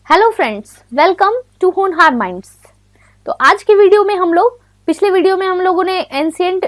Hello friends, welcome to होनहार minds. तो आज के वीडियो में पिछले वीडियो में हम लोगों ने एंशिएंट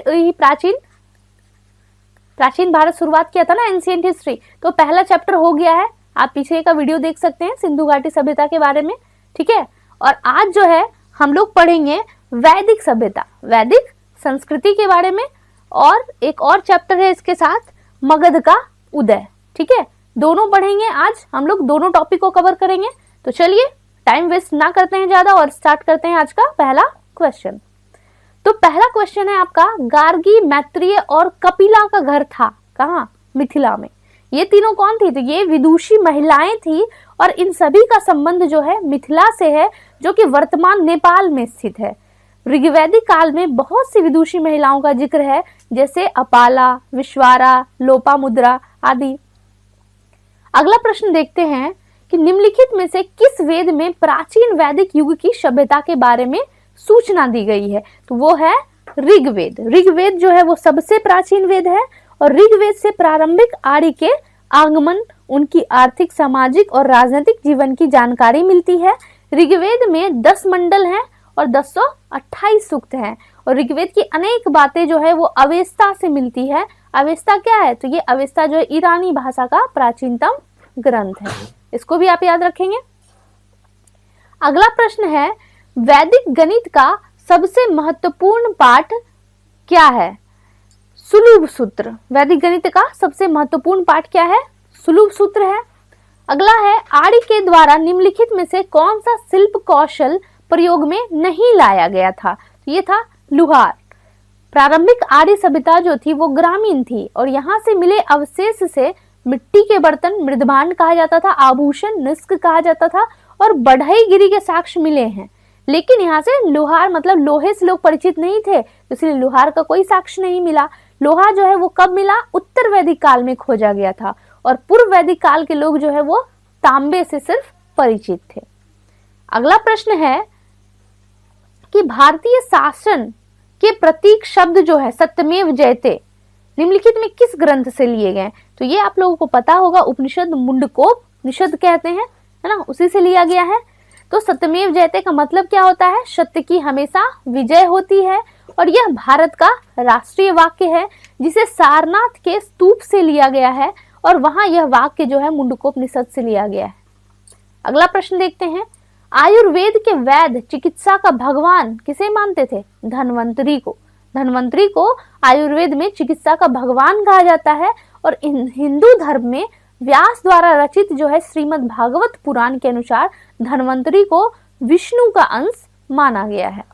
प्राचीन भारत शुरुआत किया था ना, एंशिएंट हिस्ट्री। तो पहला चैप्टर हो गया है, आप पीछे का वीडियो देख सकते हैं सिंधु घाटी सभ्यता के बारे में, ठीक है। और आज जो है हम लोग पढ़ेंगे वैदिक सभ्यता, वैदिक संस्कृति के बारे में, और एक और चैप्टर है इसके साथ मगध का उदय, ठीक है। दोनों पढ़ेंगे आज हम लोग, दोनों टॉपिक को कवर करेंगे। तो चलिए टाइम वेस्ट ना करते हैं ज्यादा और स्टार्ट करते हैं आज का पहला क्वेश्चन। तो पहला क्वेश्चन है आपका, गार्गी, मैत्रेय और कपिला का घर था कहाँ? मिथिला में। ये तीनों कौन थी? तो ये विदुषी महिलाएं थी और इन सभी का संबंध जो है मिथिला से है, जो कि वर्तमान नेपाल में स्थित है। ऋग्वैदिक काल में बहुत सी विदुषी महिलाओं का जिक्र है, जैसे अपाला, विश्वारा, लोपामुद्रा आदि। अगला प्रश्न देखते हैं कि निम्नलिखित में से किस वेद में प्राचीन वैदिक युग की सभ्यता के बारे में सूचना दी गई है? तो वो है ऋग्वेद। ऋग्वेद जो है वो सबसे प्राचीन वेद है और ऋग्वेद से प्रारंभिक आर्य के आगमन, उनकी आर्थिक, सामाजिक और राजनीतिक जीवन की जानकारी मिलती है। ऋग्वेद में 10 मंडल हैं और 1028 सूक्त हैं और ऋग्वेद की अनेक बातें जो है वो अवेस्ता से मिलती है। अवेस्ता क्या है? तो ये अवेस्ता जो है ईरानी भाषा का प्राचीनतम ग्रंथ है, इसको भी आप याद रखेंगे। अगला प्रश्न है, वैदिक गणित का सबसे महत्वपूर्ण पाठ क्या है? सुलभ सूत्र। वैदिक गणित का सबसे महत्वपूर्ण पाठ क्या है? सुलभ सूत्र है। अगला है, आर्य के द्वारा निम्नलिखित में से कौन सा शिल्प कौशल प्रयोग में नहीं लाया गया था? तो ये था लुहार। प्रारंभिक आर्य सभ्यता जो थी वो ग्रामीण थी और यहाँ से मिले अवशेष से मिट्टी के बर्तन मृदभांड कहा जाता था, आभूषण निष्क कहा जाता था और बढ़ईगिरी के साक्ष्य मिले हैं। लेकिन यहाँ से लोहार मतलब लोहे से लोग परिचित नहीं थे, इसलिए लोहार का कोई साक्ष्य नहीं मिला। लोहा जो है वो कब मिला? उत्तर वैदिक काल में खोजा गया था और पूर्व वैदिक काल के लोग जो है वो तांबे से सिर्फ परिचित थे। अगला प्रश्न है कि भारतीय शासन के प्रतीक शब्द जो है सत्यमेव जयते निम्नलिखित में किस ग्रंथ से लिए गए? तो ये आप लोगों को पता होगा, उपनिषद मुंडकोप निषद कहते हैं, है ना, उसी से लिया गया है। तो सत्यमेव जयते का मतलब क्या होता है? सत्य की हमेशा विजय होती है और यह भारत का राष्ट्रीय वाक्य है, जिसे सारनाथ के स्तूप से लिया गया है और वहां यह वाक्य जो है मुंडकोप निषद से लिया गया है। अगला प्रश्न देखते हैं, आयुर्वेद के वैद्य चिकित्सा का भगवान किसे मानते थे? धन्वंतरी को। धन्वंतरी को आयुर्वेद में चिकित्सा का भगवान कहा जाता है और हिंदू धर्म में व्यास द्वारा रचित जो है श्रीमद् भागवत पुराण के अनुसार धन्वंतरी को विष्णु का अंश माना गया है।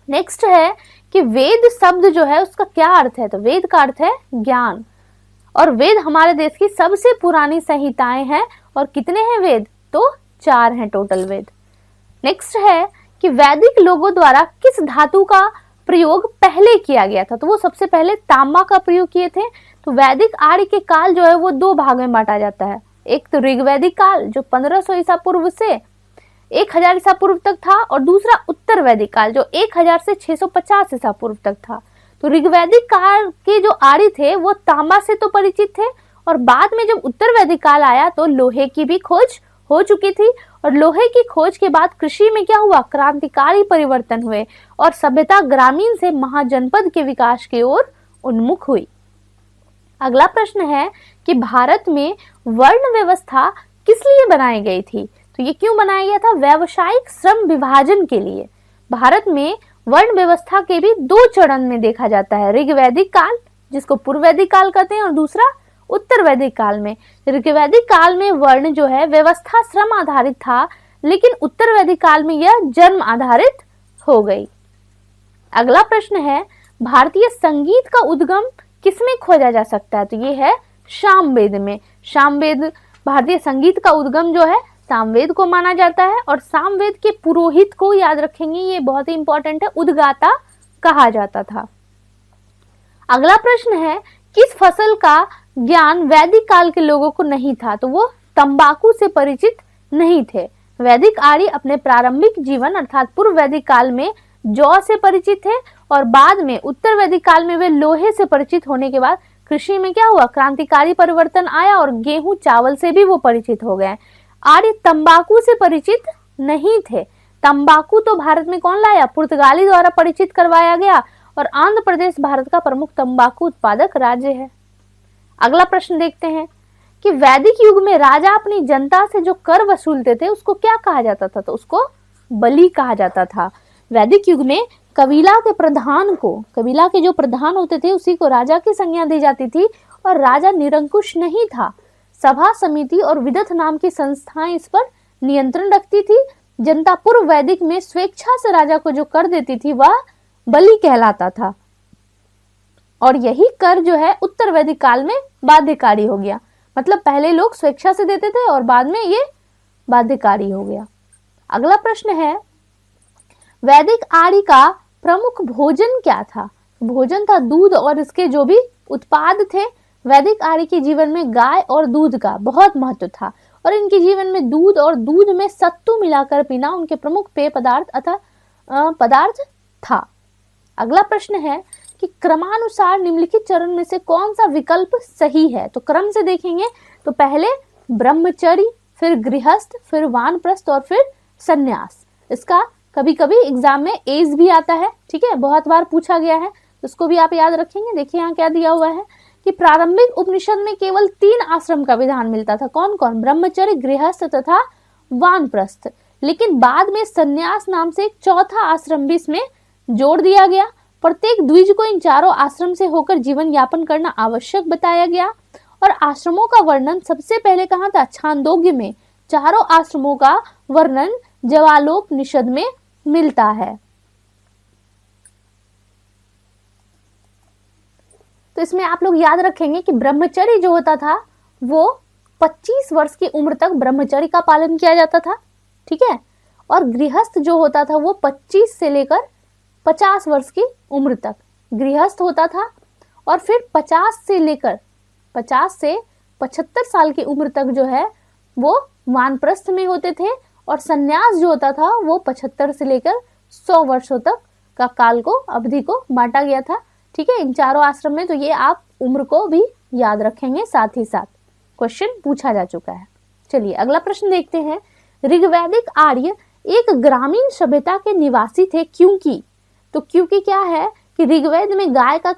नेक्स्ट है कि वेद शब्द जो है उसका क्या अर्थ है? तो वेद का अर्थ है ज्ञान और वेद हमारे देश की सबसे पुरानी संहिताएं हैं और कितने हैं वेद? तो 4 हैं टोटल वेद। नेक्स्ट है कि वैदिक लोगों द्वारा किस धातु का प्रयोग पहले किया गया था? तो वो सबसे पहले तांबा का प्रयोग किए थे। तो वैदिक आर्य के काल जो है वो 2 भाग में बांटा जाता है। एक तो ऋग्वैदिक काल जो 1500 ईसा पूर्व से 1000 ईसा पूर्व तक था और दूसरा उत्तर वैदिक काल जो 1000 से 650 ईसा पूर्व तक था। तो ऋग्वैदिक काल के जो आर्य थे वो तांबा से तो परिचित थे और बाद में जब उत्तर वैदिक काल आया तो लोहे की भी खोज हो चुकी थी और लोहे की खोज के बाद कृषि में क्या हुआ? क्रांतिकारी परिवर्तन हुए और सभ्यता ग्रामीण से महाजनपद के विकास की ओर उन्मुख हुई। अगला प्रश्न है कि भारत में वर्ण व्यवस्था किस लिए बनाई गई थी? तो ये क्यों बनाया गया था? व्यावसायिक श्रम विभाजन के लिए। भारत में वर्ण व्यवस्था के भी 2 चरण में देखा जाता है, ऋग्वैदिक काल जिसको पूर्व वैदिक काल कहते हैं और दूसरा उत्तर वैदिक काल में। ऋग्वैदिक काल में वर्ण जो है व्यवस्था श्रम आधारित था, लेकिन उत्तर वैदिक काल में यह जन्म आधारित हो गई। अगला प्रश्न है, भारतीय संगीत का उद्गम किसमें खोजा जा सकता है? तो ये है सामवेद में। सामवेद, भारतीय संगीत का उद्गम जो है सामवेद को माना जाता है और सामवेद के पुरोहित को याद रखेंगे, ये बहुत ही इंपॉर्टेंट है, उद्गाता कहा जाता था। अगला प्रश्न है, किस फसल का ज्ञान वैदिक काल के लोगों को नहीं था? तो वो तंबाकू से परिचित नहीं थे। वैदिक आर्य अपने प्रारंभिक जीवन अर्थात पूर्व वैदिक काल में जौ से परिचित थे और बाद में उत्तर वैदिक काल में वे लोहे से परिचित होने के बाद कृषि में क्या हुआ? क्रांतिकारी परिवर्तन आया और गेहूं चावल से भी वो परिचित हो गए। आर्य तंबाकू से परिचित नहीं थे। तंबाकू तो भारत में कौन लाया? पुर्तगाली द्वारा परिचित करवाया गया और आंध्र प्रदेश भारत का प्रमुख तंबाकू उत्पादक राज्य है। अगला प्रश्न देखते हैं कि वैदिक युग में राजा अपनी जनता से जो कर वसूलते थे उसको क्या कहा जाता था? तो उसको बलि कहा जाता था। वैदिक युग में कबीला के प्रधान को, कबीला के जो प्रधान होते थे उसी को राजा की संज्ञा दी जाती थी और राजा निरंकुश नहीं था। सभा, समिति और विदथ नाम की संस्थाएं इस पर नियंत्रण रखती थी। जनता पूर्व वैदिक में स्वेच्छा से राजा को जो कर देती थी वह बलि कहलाता था और यही कर जो है उत्तर वैदिक काल में बाध्यकारी हो गया। मतलब पहले लोग स्वेच्छा से देते थे और बाद में ये बाध्यकारी हो गया। अगला प्रश्न है, वैदिक आर्य का प्रमुख भोजन क्या था? भोजन था दूध और इसके जो भी उत्पाद थे। वैदिक आर्य के जीवन में गाय और दूध का बहुत महत्व था और इनके जीवन में दूध और दूध में सत्तू मिलाकर पीना उनके प्रमुख पेय पदार्थ था। अगला प्रश्न है कि क्रमानुसार निम्नलिखित चरण में से कौन सा विकल्प सही है? तो क्रम से देखेंगे तो पहले ब्रह्मचर्य, फिर गृहस्थ, फिर वानप्रस्थ और फिर संन्यास। इसका कभी कभी एग्जाम में एज भी आता है, ठीक है, बहुत बार पूछा गया है, उसको भी आप याद रखेंगे। देखिए यहाँ क्या दिया हुआ है कि प्रारंभिक उपनिषद में केवल 3 आश्रम का विधान मिलता था। कौन कौन? ब्रह्मचर्य, गृहस्थ तथा वानप्रस्थ। लेकिन बाद में संन्यास नाम से एक चौथा आश्रम भी इसमें जोड़ दिया गया। प्रत्येक द्विज को इन चारों आश्रम से होकर जीवन यापन करना आवश्यक बताया गया और आश्रमों का वर्णन सबसे पहले कहाँ था? छांदोग्य में। चारों आश्रमों का वर्णन जवालोपनिषद में मिलता है। तो इसमें आप लोग याद रखेंगे कि ब्रह्मचर्य जो होता था वो 25 वर्ष की उम्र तक ब्रह्मचर्य का पालन किया जाता था, ठीक है, और गृहस्थ जो होता था वो 25 से लेकर 50 वर्ष की उम्र तक गृहस्थ होता था और फिर 50 से 75 साल की उम्र तक जो है वो वानप्रस्थ में होते थे और संन्यास जो होता था वो 75 से लेकर 100 वर्षों तक का काल को, अवधि को बांटा गया था, ठीक है, इन चारों आश्रम में। तो ये आप उम्र को भी याद रखेंगे, साथ ही साथ क्वेश्चन पूछा जा चुका है। चलिए अगला प्रश्न देखते हैं। ऋग्वैदिक आर्य एक ग्रामीण सभ्यता के निवासी थे क्योंकि, तो क्योंकि क्या है कि ऋग्वेद में गाय का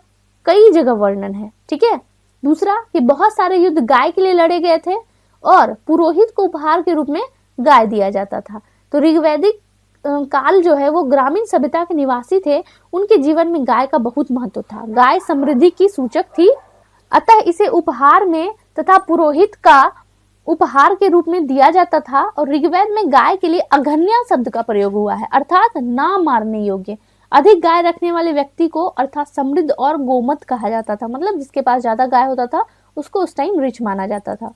कई जगह वर्णन है, ठीक है। दूसरा कि बहुत सारे युद्ध गाय के लिए लड़े गए थे और पुरोहित को उपहार के रूप में गाय दिया जाता था। तो ऋग्वैदिक काल जो है वो ग्रामीण सभ्यता के निवासी थे, उनके जीवन में गाय का बहुत महत्व था। गाय समृद्धि की सूचक थी, अतः इसे उपहार में तथा पुरोहित का उपहार के रूप में दिया जाता था। और ऋग्वेद में गाय के लिए अघन्या शब्द का प्रयोग हुआ है, अर्थात ना मारने योग्य। अधिक गाय रखने वाले व्यक्ति को अर्थात समृद्ध और गोमत कहा जाता था, मतलब जिसके पास ज्यादा गाय होता था उसको उस टाइम रिच माना जाता था।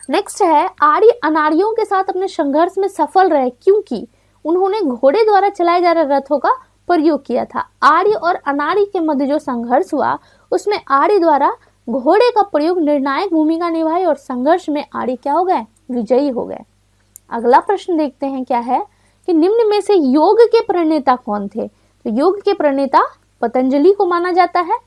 नेक्स्ट है, आर्य अनार्यों के साथ अपने संघर्ष में सफल रहे क्योंकि उन्होंने घोड़े द्वारा चलाए जा रहे रथों का प्रयोग किया था। आर्य और अनार्य के मध्य जो संघर्ष हुआ उसमें आर्य द्वारा घोड़े का प्रयोग निर्णायक भूमिका निभाई और संघर्ष में आर्य क्या हो गए? विजयी हो गए। अगला प्रश्न देखते हैं क्या है कि निम्न में से योग के प्रणेता कौन थे? तो योग के प्रणेता पतंजलि को माना जाता है।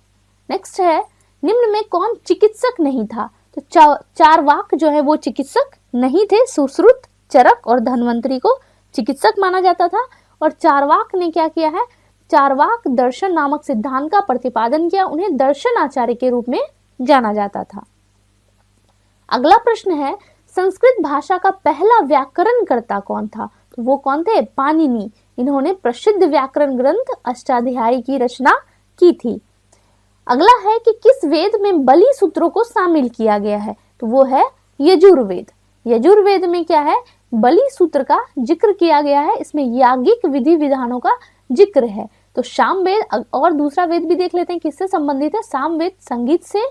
नेक्स्ट है, निम्न में कौन चिकित्सक नहीं था? तो चारवाक जो है वो चिकित्सक नहीं थे। सुश्रुत, चरक और धन्वंतरी को चिकित्सक माना जाता था और चारवाक ने क्या किया है? चारवाक दर्शन नामक सिद्धांत का प्रतिपादन किया, उन्हें दर्शन आचार्य के रूप में जाना जाता था। अगला प्रश्न है, संस्कृत भाषा का पहला व्याकरणकर्ता कौन था? तो वो कौन थे? पाणिनि। इन्होंने प्रसिद्ध व्याकरण ग्रंथ अष्टाध्यायी की रचना की थी। अगला है कि किस वेद में बलि सूत्रों को शामिल किया गया है? तो वो है यजुर्वेद। यजुर्वेद में क्या है? बलि सूत्र का जिक्र किया गया है, इसमें याज्ञिक विधि विधानों का जिक्र है। तो सामवेद और दूसरा वेद भी देख लेते हैं किससे संबंधित है। सामवेद संगीत से,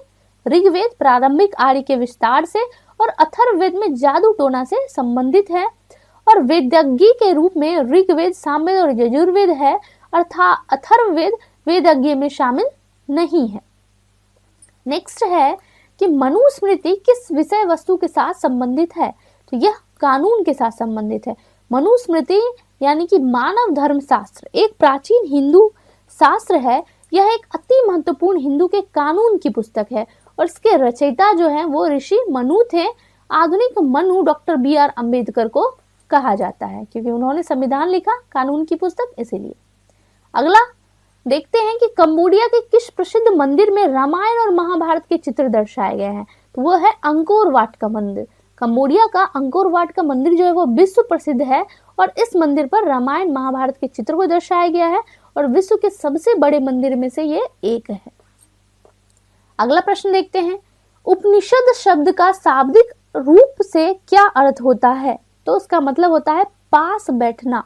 ऋग्वेद प्रारंभिक आर्य के विस्तार से और अथर्ववेद में जादू टोना से संबंधित है। और वेदज्ञ के रूप में ऋग्वेद, सामवेद और यजुर्वेद है, अर्थात अथर्ववेद वेदज्ञ में शामिल नहीं है। नेक्स्ट है कि मनुस्मृति किस विषय वस्तु के साथ संबंधित है? तो यह कानून के साथ संबंधित है। मनुस्मृति यानी कि मानव धर्म शास्त्र एक प्राचीन हिंदू शास्त्र है। यह एक अति महत्वपूर्ण हिंदू के कानून की पुस्तक है और इसके रचयिता जो है वो ऋषि मनु थे। आधुनिक मनु डॉक्टर B.R. अम्बेडकर को कहा जाता है, क्योंकि उन्होंने संविधान लिखा, कानून की पुस्तक, इसीलिए। अगला देखते हैं कि कंबोडिया के किस प्रसिद्ध मंदिर में रामायण और महाभारत के चित्र दर्शाए गए हैं। तो वो है अंकोर वाट का मंदिर। कंबोडिया का अंकोर वाट का मंदिर जो है वो विश्व प्रसिद्ध है और इस मंदिर पर रामायण महाभारत के चित्र को दर्शाया गया है और विश्व के सबसे बड़े मंदिर में से ये एक है। अगला प्रश्न देखते हैं, उपनिषद शब्द का शाब्दिक रूप से क्या अर्थ होता है। तो उसका मतलब होता है पास बैठना।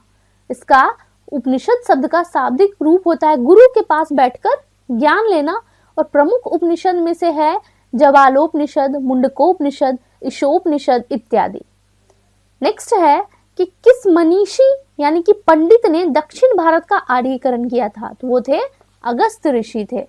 इसका उपनिषद शब्द का शाब्दिक रूप होता है गुरु के पास बैठकर ज्ञान लेना। और प्रमुख उपनिषद में से है जवालोपनिषद, मुंडकोपनिषद, ईशोपनिषद इत्यादि। नेक्स्ट है कि किस मनीषी यानी कि पंडित ने दक्षिण भारत का आर्यीकरण किया था। तो वो थे अगस्त ऋषि थे।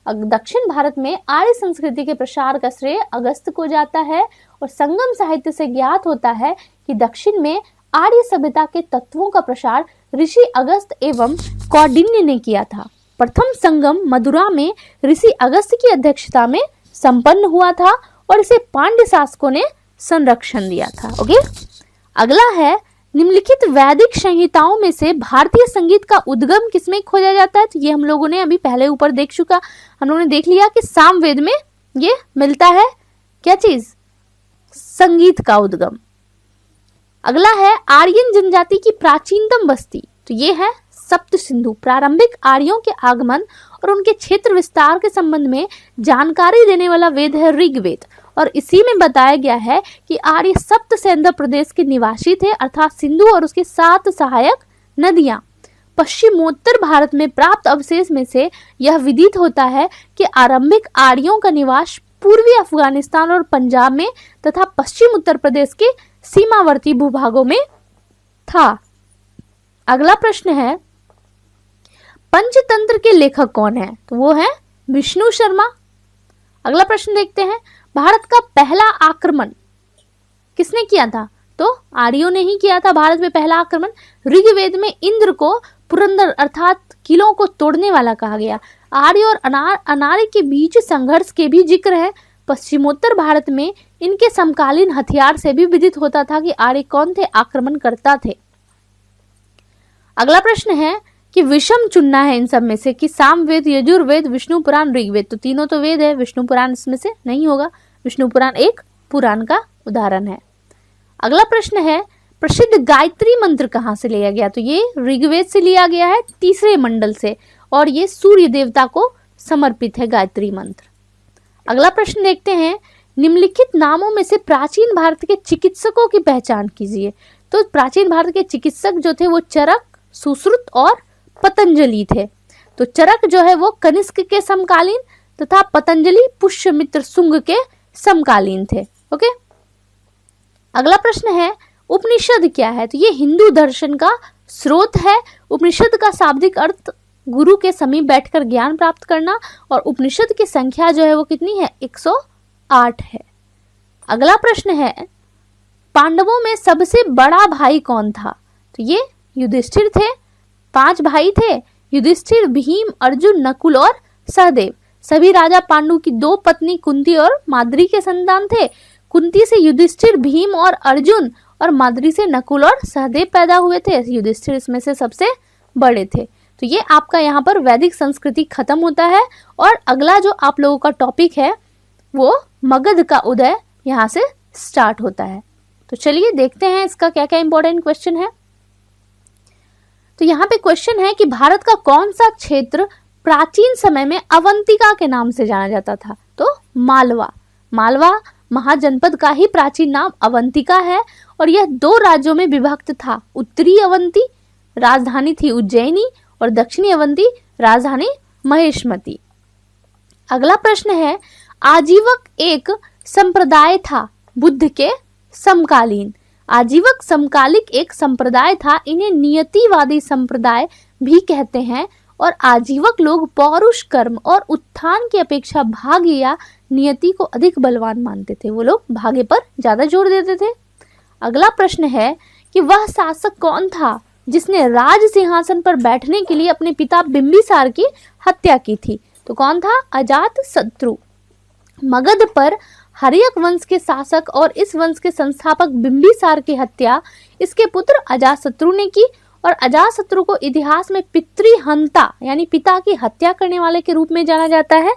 दक्षिण भारत में आर्य संस्कृति के प्रसार का श्रेय अगस्त को जाता है और संगम साहित्य से ज्ञात होता है कि दक्षिण में आर्य सभ्यता के तत्वों का प्रसार ऋषि अगस्त एवं कौंडिन्य ने किया था। प्रथम संगम मदुरा में ऋषि अगस्त की अध्यक्षता में संपन्न हुआ था और इसे पांड्य शासकों ने संरक्षण दिया था। ओके, अगला है निम्नलिखित वैदिक संहिताओं में से भारतीय संगीत का उद्गम किसमें खोजा जाता है। तो ये हम लोगों ने अभी पहले ऊपर देख चुका, हम लोगों ने देख लिया कि सामवेद में ये मिलता है, क्या चीज, संगीत का उद्गम। अगला है आर्यन जनजाति की प्राचीनतम बस्ती। तो ये है सप्त सिंधु। प्रारंभिक आर्यों के आगमन और उनके क्षेत्र विस्तार के संबंध में जानकारी देने वाला वेद है ऋग्वेद और इसी में बताया गया है कि आर्य सप्त सेंद्र प्रदेश के निवासी थे, अर्थात सिंधु और उसके 7 सहायक नदियां। पश्चिमोत्तर भारत में प्राप्त अवशेष में से यह विदित होता है कि आरंभिक आर्यों का निवास पूर्वी अफगानिस्तान और पंजाब में तथा पश्चिम उत्तर प्रदेश के सीमावर्ती भूभागों में था। अगला प्रश्न है पंचतंत्र के लेखक कौन है। तो वो है विष्णु शर्मा। अगला प्रश्न देखते हैं, भारत का पहला आक्रमण किसने किया था। तो आर्यों ने ही किया था भारत में पहला आक्रमण। ऋग्वेद में इंद्र को पुरंदर अर्थात किलों को तोड़ने वाला कहा गया। आर्य और अनार्य के बीच संघर्ष के भी जिक्र है। पश्चिमोत्तर भारत में इनके समकालीन हथियार से भी विदित होता था कि आर्य कौन थे, आक्रमणकर्ता थे। अगला प्रश्न है कि विषम चुनना है इन सब में से कि सामवेद, यजुर्वेद, विष्णु पुराण, ऋग्वेद। तो तीनों तो वेद है, विष्णु पुराण इसमें से नहीं होगा। विष्णु पुराण एक पुराण का उदाहरण है। अगला प्रश्न है प्रसिद्ध गायत्री मंत्र कहाँ से लिया गया। तो ये ऋग्वेद से लिया गया है, तीसरे मंडल से, और ये सूर्य देवता को समर्पित है गायत्री मंत्र। अगला प्रश्न देखते हैं, निम्नलिखित नामों में से प्राचीन भारत के चिकित्सकों की पहचान कीजिए। तो प्राचीन भारत के चिकित्सक जो थे वो चरक, सुश्रुत और पतंजलि थे। तो चरक जो है वो कनिष्क के समकालीन तथा पतंजलि पुष्यमित्र शुंग के समकालीन थे। ओके, अगला प्रश्न है उपनिषद क्या है। तो ये हिंदू दर्शन का स्रोत है। उपनिषद का शाब्दिक अर्थ गुरु के समीप बैठकर ज्ञान प्राप्त करना और उपनिषद की संख्या जो है वो कितनी है, 108 है। अगला प्रश्न है पांडवों में सबसे बड़ा भाई कौन था। तो ये युधिष्ठिर थे। 5 भाई थे, युधिष्ठिर, भीम, अर्जुन, नकुल और सहदेव। सभी राजा पांडु की 2 पत्नी कुंती और माद्री के संतान थे। कुंती से युधिष्ठिर, भीम और अर्जुन और माद्री से नकुल और सहदेव पैदा हुए थे। युधिष्ठिर इसमें से सबसे बड़े थे। तो ये आपका यहाँ पर वैदिक संस्कृति खत्म होता है और अगला जो आप लोगों का टॉपिक है वो मगध का उदय यहाँ से स्टार्ट होता है। तो चलिए देखते हैं इसका क्या क्या इंपॉर्टेंट क्वेश्चन है। तो यहाँ पे क्वेश्चन है कि भारत का कौन सा क्षेत्र प्राचीन समय में अवंतिका के नाम से जाना जाता था। तो मालवा। मालवा महाजनपद का ही प्राचीन नाम अवंतिका है और यह 2 राज्यों में विभक्त था। उत्तरी अवंती राजधानी थी उज्जैनी और दक्षिणी अवंती राजधानी महेशमती। अगला प्रश्न है आजीवक एक संप्रदाय था बुद्ध के समकालीन। आजीवक समकालिक एक संप्रदाय था। इन्हें नियतिवादी संप्रदाय भी कहते हैं और आजीवक लोग पौरुष कर्म और उत्थान की अपेक्षा भाग्य या नियति को अधिक बलवान मानते थे। वो लोग भाग्य पर ज्यादा जोर देते थे। अगला प्रश्न है कि वह शासक कौन था जिसने राज सिंहासन पर बैठने के लिए अपने पिता बिंबिसार की हत्या की थी। तो कौन था, अजात शत्रु। मगध पर हर्यक वंश के शासक और इस वंश के संस्थापक बिंबिसार की हत्या इसके पुत्र अजातशत्रु ने की, और अजातशत्रु को इतिहास में पितृहंता यानी पिता की हत्या करने वाले के रूप में जाना जाता है।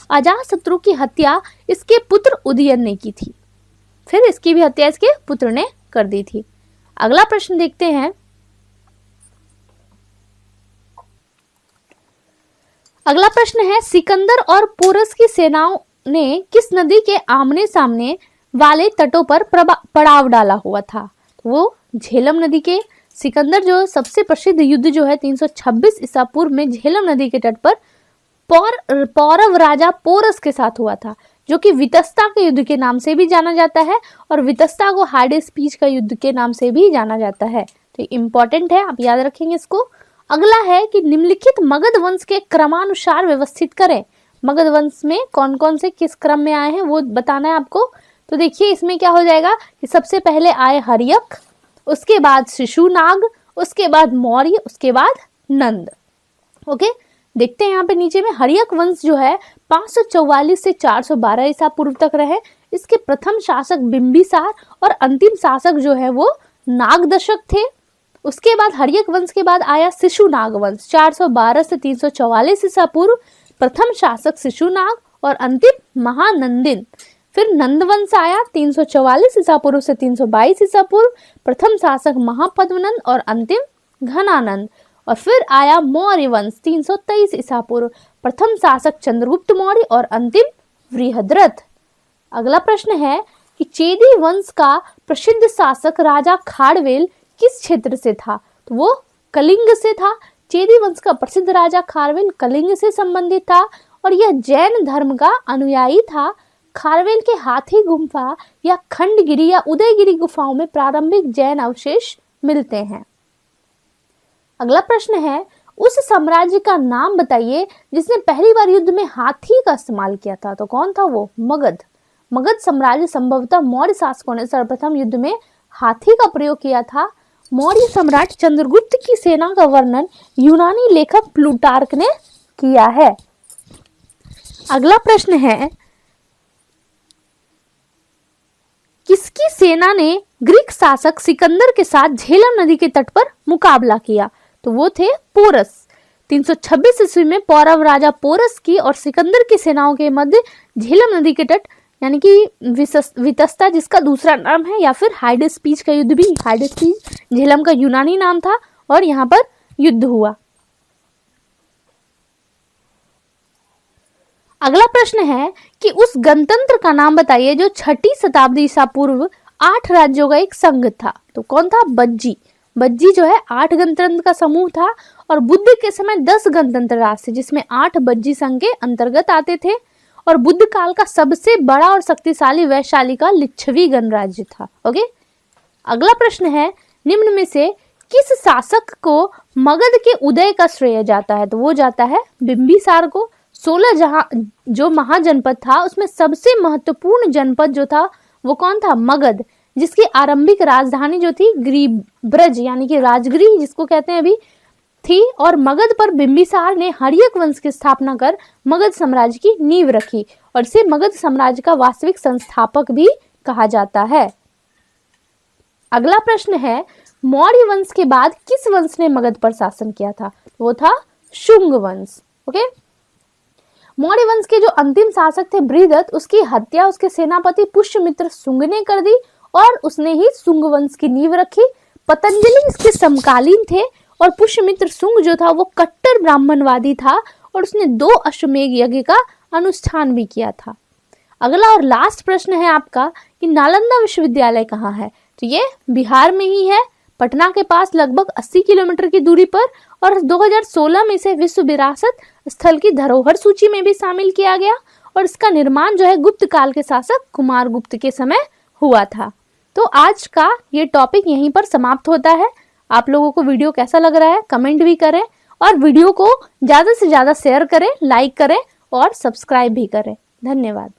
अजातशत्रु की हत्या इसके पुत्र उदयन ने की थी, फिर इसकी भी हत्या इसके पुत्र ने कर दी थी। अगला प्रश्न देखते हैं। अगला प्रश्न है, सिकंदर और पोरस की सेनाओं ने किस नदी के आमने सामने वाले तटों पर पड़ाव डाला हुआ था? वो झेलम नदी के। सिकंदर जो सबसे प्रसिद्ध युद्ध जो है 326 ईसा पूर्व में झेलम नदी के तट पर पौरव राजा पोरस के साथ हुआ था, जो कि वितस्ता के युद्ध के नाम से भी जाना जाता है, और वितस्ता को हाइडेस्पीच का युद्ध के नाम से भी जाना जाता है। तो इंपॉर्टेंट है, आप याद रखेंगे इसको। अगला है कि निम्नलिखित मगध वंश के क्रमानुसार व्यवस्थित करें। मगध वंश में कौन कौन से किस क्रम में आए हैं वो बताना है आपको। तो देखिए इसमें क्या हो जाएगा कि सबसे पहले आए हर्यक, उसके बाद शिशुनाग, उसके बाद मौर्य, उसके बाद नंद। ओके, देखते हैं यहाँ पे नीचे में हर्यक वंश जो है 544 से 412 ईसा पूर्व तक रहे। इसके प्रथम शासक बिंबिसार और अंतिम शासक जो है वो नागदशक थे। उसके बाद हर्यक वंश के बाद आया शिशुनाग वंश 412 से 344 ईसा पूर्व, प्रथम शासक शिशुनाग और अंतिम महानंदिन। फिर नंद वंश आया 344 ईसा पूर्व से 322 ईसा पूर्व, प्रथम शासक महापद्मनंद और अंतिम घनानंद। और फिर आया मौर्य वंश 323 ईसा पूर्व, प्रथम शासक चंद्रगुप्त मौर्य और अंतिम वृहद्रथ। अगला प्रश्न है कि चेदी वंश का प्रसिद्ध शासक राजा खारवेल किस क्षेत्र से था? तो वो कलिंग से था। चेदी वंश का प्रसिद्ध राजा खारवेल कलिंग से संबंधित था और यह जैन धर्म का अनुयायी था। खारवेल के हाथी गुफा या खंडगिरी या उदयगिरी गुफाओं में प्रारंभिक जैन अवशेष मिलते हैं। अगला प्रश्न है, उस साम्राज्य का नाम बताइए जिसने पहली बार युद्ध में हाथी का इस्तेमाल किया था। तो कौन था वो? मगध। मगध साम्राज्य संभवतः मौर्य शासकों ने सर्वप्रथम युद्ध में हाथी का प्रयोग किया था। मौर्य सम्राट चंद्रगुप्त की सेना का वर्णन यूनानी लेखक प्लूटार्क ने किया है। अगला प्रश्न है, किसकी सेना ने ग्रीक शासक सिकंदर के साथ झेलम नदी के तट पर मुकाबला किया? तो वो थे पोरस। 326 ईस्वी में पौरव राजा पोरस की और सिकंदर की सेनाओं के मध्य झेलम नदी के तट यानी कि वितस्ता जिसका दूसरा नाम है, या फिर हाइडेस्पीच का युद्ध भी, हाइडेस्पीच झेलम का यूनानी नाम था, और यहाँ पर युद्ध हुआ। अगला प्रश्न है कि उस गणतंत्र का नाम बताइए जो 6ठी शताब्दी ईसा पूर्व 8 राज्यों का एक संघ था। तो कौन था? बज्जी। बज्जी जो है 8 गणतंत्र का समूह था, और बुद्ध के समय 10 गणतंत्र राष्ट्र जिसमें 8 बज्जी संघ के अंतर्गत आते थे, और बुद्ध काल का सबसे बड़ा और शक्तिशाली वैशाली का लिच्छवी गणराज्य था। ओके, अगला प्रश्न है, निम्न में से किस शासक को मगध के उदय का श्रेय जाता है? तो वो जाता है बिंबिसार को। 16 जो महाजनपद था उसमें सबसे महत्वपूर्ण जनपद जो था वो कौन था? मगध, जिसकी आरंभिक राजधानी जो थी ब्रज यानी कि राजगृह जिसको कहते हैं अभी थी, और मगध पर बिंबिसार ने हर्यक वंश की स्थापना कर मगध साम्राज्य की नींव रखी, और इसे मगध साम्राज्य का वास्तविक संस्थापक भी कहा जाता है। अगला प्रश्न है, मौर्य वंश के बाद किस वंश ने मगध पर शासन किया था? वो था शुंग वंश। ओके, मौर्य वंश के जो अंतिम शासक थे बृहद्रथ, उसकी हत्या उसके सेनापति पुष्यमित्र शुंग ने कर दी, और उसने ही शुंग वंश की नींव रखी। पतंजलि इसके समकालीन थे, और पुष्यमित्र शुंग जो था वो कट्टर ब्राह्मणवादी था, और उसने 2 अश्वमेध यज्ञ का अनुष्ठान भी किया था। अगला और लास्ट प्रश्न है आपका कि नालंदा विश्वविद्यालय कहाँ है? तो ये बिहार में ही है, पटना के पास लगभग 80 किलोमीटर की दूरी पर, और 2016 में इसे विश्व विरासत स्थल की धरोहर सूची में भी शामिल किया गया, और इसका निर्माण जो है गुप्त काल के शासक कुमार गुप्त के समय हुआ था। तो आज का ये टॉपिक यहीं पर समाप्त होता है। आप लोगों को वीडियो कैसा लग रहा है कमेंट भी करें, और वीडियो को ज्यादा से ज्यादा शेयर करें, लाइक करें और सब्सक्राइब भी करें। धन्यवाद।